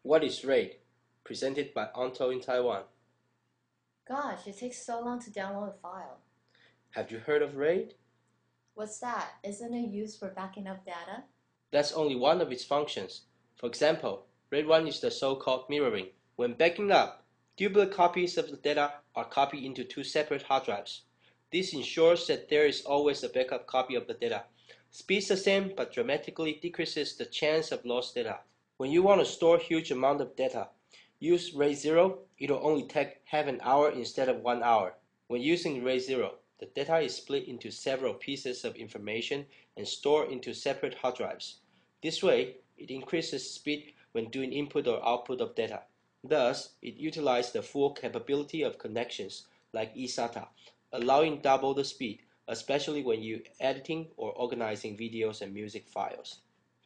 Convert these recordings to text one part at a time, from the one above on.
What is RAID? Presented by Onto in Taiwan. Gosh, it takes so long to download a file. Have you heard of RAID? What's that? Isn't it used for backing up data? That's only one of its functions. For example, RAID 1 is the so-called mirroring. When backing up, duplicate copies of the data are copied into two separate hard drives. This ensures that there is always a backup copy of the data. Speed's the same, but dramatically decreases the chance of lost data. When you want to store a huge amount of data, use RAID 0. It'll only take half an hour instead of 1 hour. When using RAID 0, the data is split into several pieces of information and stored into separate hard drives. This way, it increases speed when doing input or output of data. Thus, it utilizes the full capability of connections like eSATA, allowing double the speed, especially when you're editing or organizing videos and music files.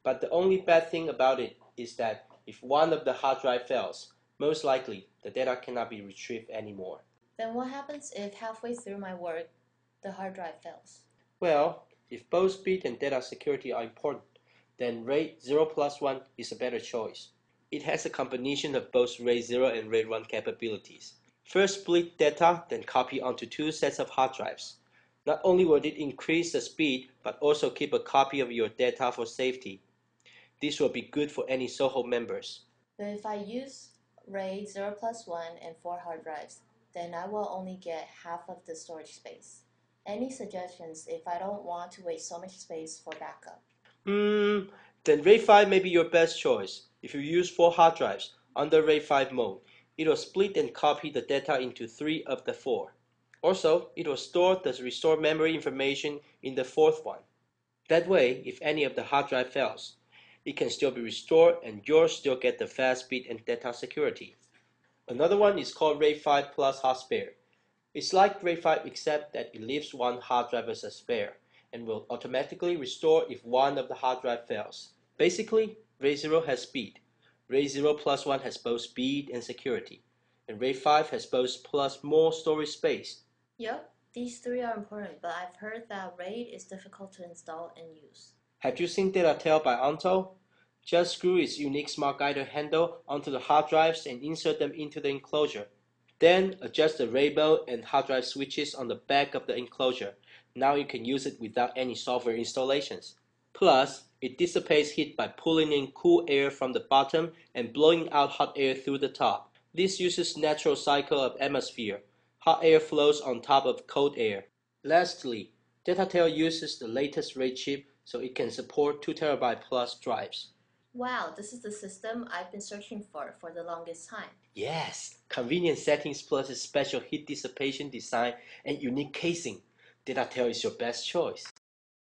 But the only bad thing about it is that if one of the hard drive fails, most likely the data cannot be retrieved anymore. Then what happens if halfway through my work, the hard drive fails? Well, if both speed and data security are important, then RAID 0 plus 1 is a better choice. It has a combination of both RAID 0 and RAID 1 capabilities. First, split data, then copy onto two sets of hard drives. Not only will it increase the speed, but also keep a copy of your data for safety. This will be good for any Soho members. But if I use RAID 0 plus 1 and 4 hard drives, then I will only get half of the storage space. Any suggestions if I don't want to waste so much space for backup? Then RAID 5 may be your best choice. If you use 4 hard drives under RAID 5 mode, it will split and copy the data into 3 of the 4. Also, it will store the restored memory information in the 4th one. That way, if any of the hard drive fails, it can still be restored and you'll still get the fast speed and data security. Another one is called RAID 5 plus hard spare. It's like RAID 5 except that it leaves one hard drive as a spare and will automatically restore if one of the hard drive fails. Basically, RAID 0 has speed. RAID 0 plus 1 has both speed and security. And RAID 5 has both plus more storage space. Yep, these three are important, but I've heard that RAID is difficult to install and use. Have you seen DataTel by Onto? Just screw its unique smart guider handle onto the hard drives and insert them into the enclosure. Then adjust the rainbow and hard drive switches on the back of the enclosure. Now you can use it without any software installations. Plus, it dissipates heat by pulling in cool air from the bottom and blowing out hot air through the top. This uses natural cycle of atmosphere. Hot air flows on top of cold air. Lastly, DataTel uses the latest RAID chip so it can support 2TB plus drives. Wow, this is the system I've been searching for the longest time. Yes, convenient settings plus a special heat dissipation design and unique casing. DataTel is your best choice.